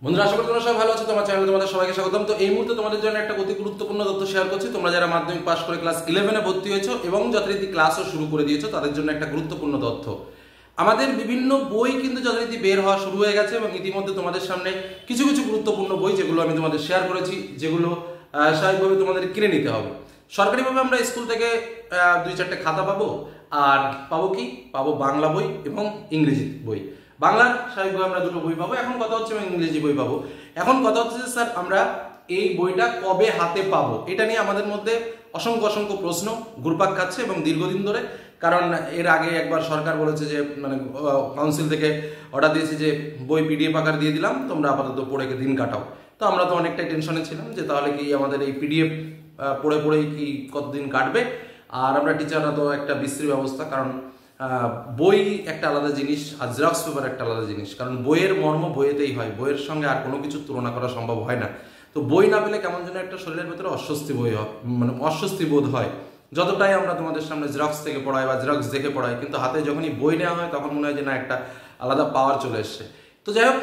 বন্ধুরা, আশা করি তোমরা সবাই ভালো আছো। তোমার চ্যানেলে তোমাদের সবাইকে স্বাগতম। তো এই মুহূর্তে তোমাদের জন্য একটা অতি গুরুত্বপূর্ণ তথ্য শেয়ার করছি। তোমরা যারা মাধ্যমিক পাস করে ক্লাস 11-এ ভর্তি হয়েছো এবং যথারীতি ক্লাসও শুরু করে দিয়েছো, তাদের জন্য একটা গুরুত্বপূর্ণ তথ্য। আমাদের বিভিন্ন বই কিন্তু যথারীতি বের হওয়া শুরু হয়ে গেছে এবং ইতিমধ্যে তোমাদের সামনে কিছু কিছু গুরুত্বপূর্ণ বই যেগুলো আমি তোমাদের শেয়ার করেছি, যেগুলো স্বাভাবিকভাবে তোমাদের কিনে নিতে হবে। সরকারিভাবে আমরা স্কুল থেকে 2-4টে খাতা পাবো, আর পাবো কি পাবো বাংলা বই এবং ইংরেজি বই। বাংলার স্বাভাবিকভাবে আমরা দুটো বই পাবো, এখন কথা হচ্ছে ইংরেজি বই পাবো। এখন কথা হচ্ছে যে স্যার আমরা এই বইটা কবে হাতে পাবো, এটা নিয়ে আমাদের মধ্যে অসংখ্য অসংখ্য প্রশ্ন ঘুরপাক খাচ্ছে এবং দীর্ঘদিন ধরে। কারণ এর আগে একবার সরকার বলেছে যে কাউন্সিল থেকে অর্ডার দিয়েছে যে বই পিডিএফ আকার দিয়ে দিলাম, তোমরা আপাতত পড়ে দিন কাটাও। তো আমরা তো অনেকটাই টেনশনে ছিলাম যে তাহলে কি আমাদের এই পিডিএফ পড়ে পড়েই কি কতদিন কাটবে। আর আমরা টিচাররা তো একটা বিশ্রী ব্যবস্থা, কারণ বই একটা আলাদা জিনিস আর জেরক্স পেপার একটা আলাদা জিনিস। কারণ বইয়ের মর্ম বইয়েতেই হয়, বইয়ের সঙ্গে আর কোনো কিছু তুলনা করা সম্ভব হয় না। তো বই না পেলে কেমন যেন একটা শরীরের ভেতরে অস্বস্তি বোধ হয়। যতটাই আমরা তোমাদের সামনে জেরক্স থেকে পড়াই বা জেরক্স দেখে পড়াই, কিন্তু হাতে যখনই বই নেওয়া হয় তখন মনে হয় যে না, একটা আলাদা পাওয়ার চলে এসছে। তো যাই হোক,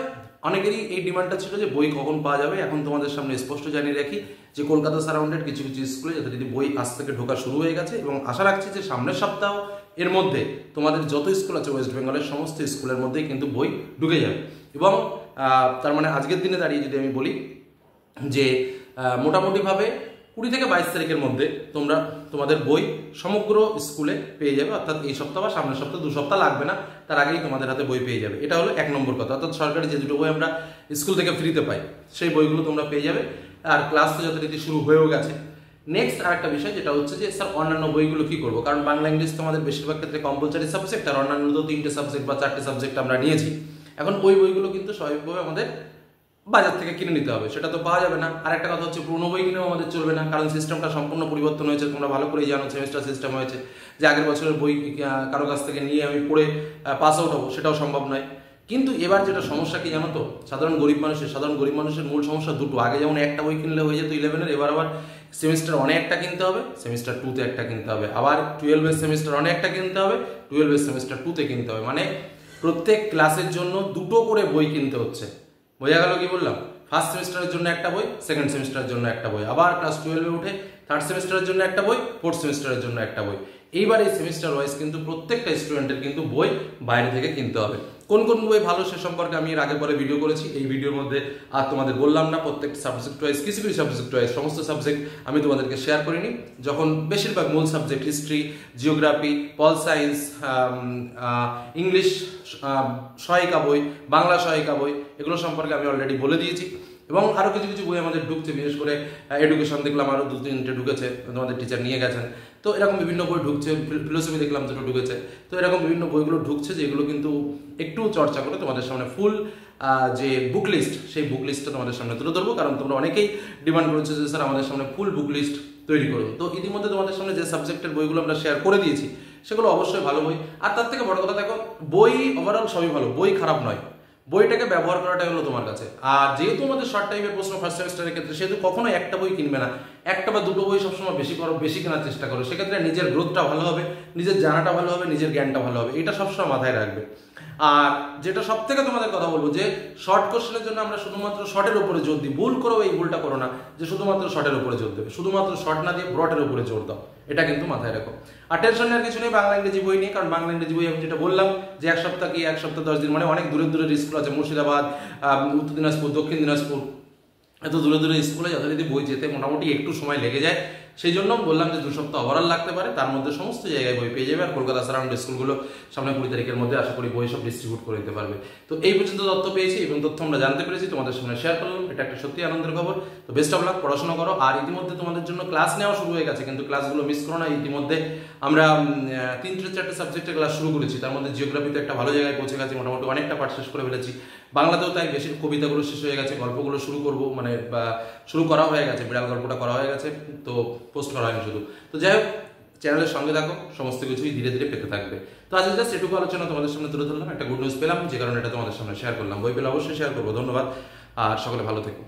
অনেকেরই এই ডিমান্ডটা ছিল যে বই কখন পাওয়া যাবে। এখন তোমাদের সামনে স্পষ্ট জানিয়ে রাখি যে কলকাতা সারাউন্ডেড কিছু কিছু স্কুলে যথারীতি বই আজ থেকে ঢোকা শুরু হয়ে গেছে এবং আশা রাখছি যে সামনের সপ্তাহ এর মধ্যে তোমাদের যত স্কুল আছে ওয়েস্ট বেঙ্গলের সমস্ত স্কুলের মধ্যেই কিন্তু বই ঢুকে যাবে। এবং তার মানে আজকের দিনে দাঁড়িয়ে যদি আমি বলি যে মোটামুটিভাবে 20 থেকে 22 তারিখের মধ্যে তোমরা তোমাদের বই সমগ্র স্কুলে পেয়ে যাবে। অর্থাৎ এই সপ্তাহ বা সামনের সপ্তাহ 2 সপ্তাহ লাগবে না, তার আগেই তোমাদের হাতে বই পেয়ে যাবে। এটা হলো 1 নম্বর কথা। অর্থাৎ সরকারি যে দুটো বই আমরা স্কুল থেকে ফ্রিতে পাই সেই বইগুলো তোমরা পেয়ে যাবে। আর ক্লাস তো যথারীতি শুরু হয়েও গেছে। নেক্সট আর একটা বিষয় যেটা হচ্ছে যে স্যার অন্যান্য বইগুলো কি করবো, কারণ বাংলা ইংলিশ তো আমাদের বেশিরভাগ ক্ষেত্রে কম্পালসারি সাবজেক্ট, আর অন্যান্য তো 3টে সাবজেক্ট বা 4টে সাবজেক্ট আমরা নিয়েছি। এখন ওই বইগুলো কিন্তু স্বাভাবিকভাবে আমাদের বাজার থেকে কিনে নিতে হবে, সেটা তো পাওয়া যাবে না। আর একটা কথা হচ্ছে পুরনো বই কিনেও আমাদের চলবে না, কারণ সিস্টেমটা সম্পূর্ণ পরিবর্তন হয়েছে। তোমরা ভালো করেই জানো সেমিস্টার সিস্টেম হয়েছে, যে আগের বছরের বই কারো কাছ থেকে নিয়ে আমি পড়ে পাস আউট হবো, সেটাও সম্ভব নয়। কিন্তু এবার যেটা সমস্যা কি জানো তো, সাধারণ গরিব মানুষের মূল সমস্যা দুটো। আগে যেমন একটা বই কিনলে হয়ে যেত 11-এর, এবার আবার সেমিস্টার অনেক একটা কিনতে হবে, সেমিস্টার 2-তে একটা কিনতে হবে, আবার 12-এর সেমিস্টার অনেক একটা কিনতে হবে, 12-এর সেমিস্টার 2-তে কিনতে হবে। মানে প্রত্যেক ক্লাসের জন্য দুটো করে বই কিনতে হচ্ছে। বোঝা গেল কি বললাম? ফার্স্ট সেমিস্টারের জন্য একটা বই, সেকেন্ড সেমিস্টারের জন্য একটা বই, আবার ক্লাস 12-এ উঠে থার্ড সেমিস্টারের জন্য একটা বই, ফোর্থ সেমিস্টারের জন্য একটা বই। এইবার এই সেমিস্টার ওয়াইজ কিন্তু প্রত্যেকটা স্টুডেন্টের কিন্তু বই বাইরে থেকে কিনতে হবে। কোন কোন বই ভালো সে সম্পর্কে আমি এর আগে পরে ভিডিও করেছি, এই ভিডিওর মধ্যে আর তোমাদের বললাম না। প্রত্যেকটা সাবজেক্ট ওয়াইজ কিছু কিছু সাবজেক্ট ওয়াইজ সমস্ত সাবজেক্ট আমি তোমাদেরকে শেয়ার করিনি। যখন বেশিরভাগ মূল subject history, geography, pol science, English সহায়িকা বই, বাংলা সহায়িকা বই, এগুলো সম্পর্কে আমি অলরেডি বলে দিয়েছি। এবং আরও কিছু কিছু বই আমাদের ঢুকছে, বিশেষ করে এডুকেশন দেখলাম আরও 2-3টে ঢুকেছে, তোমাদের টিচার নিয়ে গেছেন। তো এরকম বিভিন্ন বই ঢুকছে, ফিলোসফি দেখলাম দুটো ঢুকেছে। তো এরকম বিভিন্ন বইগুলো ঢুকছে যেগুলো কিন্তু একটু চর্চা করে তোমাদের সামনে ফুল যে বুক লিস্ট, সেই বুক লিস্টটা তোমাদের সামনে তুলে ধরবো। কারণ তোমরা অনেকেই ডিমান্ড করেছো যে স্যার আমাদের সামনে ফুল বুক লিস্ট তৈরি করুন। তো ইতিমধ্যে তোমাদের সামনে যে সাবজেক্টের বইগুলো আমরা শেয়ার করে দিয়েছি সেগুলো অবশ্যই ভালো বই। আর তার থেকে বড় কথা, দেখো বই ওভারঅল সবই ভালো, বই খারাপ নয়, বইটাকে ব্যবহার করাটাই হলো তোমার কাছে। আর যেহেতু আমাদের শর্ট টাইপের প্রশ্ন ফার্স্ট সেমিস্টারের ক্ষেত্রে, সেহেতু কখনো একটা বই কিনবে না, একটা বা দুটো বই সবসময় বেশি কেনার চেষ্টা করো। সেক্ষেত্রে নিজের গ্রোথটা ভালো হবে, নিজের জানাটা ভালো হবে, নিজের জ্ঞানটা ভালো হবে, এটা সবসময় মাথায় রাখবে। আর যেটা সব থেকে তোমাদের কথা বলবো, যে শর্ট কোশ্চেনের জন্য আমরা শুধুমাত্র শর্টের উপরে জোর দিই। ভুল করো, এই ভুলটা করো না যে শুধুমাত্র শর্টের উপরে জোর দেবে, শুধুমাত্র শর্ট না দিয়ে ব্রডের উপরে জোর দাও, এটা কিন্তু মাথায় রাখো। আর টেনশন নেওয়ার কিছু নেই বাংলা ইংরেজি বই নিয়ে, কারণ বাংলা ইংরেজি বই আমি যেটা বললাম যে এক সপ্তাহ 10 দিন, মানে অনেক দূরের স্কুল আছে, মুর্শিদাবাদ, উত্তর দিনাজপুর, দক্ষিণ দিনাজপুর, এত দূরে স্কুলে যথারীতি বই যেতে মোটামুটি একটু সময় লেগে যায়। সেই জন্য বললাম যে 2 সপ্তাহ ওভারঅল লাগতে পারে, তার মধ্যে সমস্ত জায়গায় বই পেয়ে যাবে। আর কলকাতা সারাউন্ড স্কুলগুলো সামনে 20 তারিখের মধ্যে আশা করি বই সব ডিস্ট্রিবিউট করে দিতে পারবে। তো এই পর্যন্ত তথ্য পেয়েছি এবং তথ্য আমরা জানতে পেরেছি, তোমাদের সামনে শেয়ার করলাম, এটা একটা সত্যি আনন্দের খবর। তো বেস্ট অফ লাক, পড়াশোনা করো। আর ইতিমধ্যে তোমাদের জন্য ক্লাস নেওয়া শুরু হয়ে গেছে, কিন্তু ক্লাসগুলো মিস করো না। ইতিমধ্যে আমরা 3-4টে সাবজেক্টের ক্লাস শুরু করেছি, তার মধ্যে জিওগ্রাফিতে একটা ভালো জায়গায় পৌঁছে গেছি, মোটামুটি অনেকটা পাঠ শেষ করে ফেলেছি। বাংলাতেও তাই, বেশি কবিতাগুলো শেষ হয়ে গেছে, গল্পগুলো শুরু করবো, মানে শুরু করা হয়ে গেছে, বিড়াল গল্পটা করা হয়ে গেছে, তো পোস্ট করা হয়নি শুধু। তো যাই হোক, চ্যানেলের সঙ্গে থাকো, সমস্ত কিছুই ধীরে ধীরে পেতে থাকবে। তো আজকে জাস্ট এটুকু আলোচনা তোমাদের সামনে তুলে ধরলাম, একটা গুড নিউজ পেলাম, যে কারণে এটা তোমাদের সামনে শেয়ার করলাম। বই পেলে অবশ্যই শেয়ার করবো। ধন্যবাদ, আর সকলে ভালো থেকো।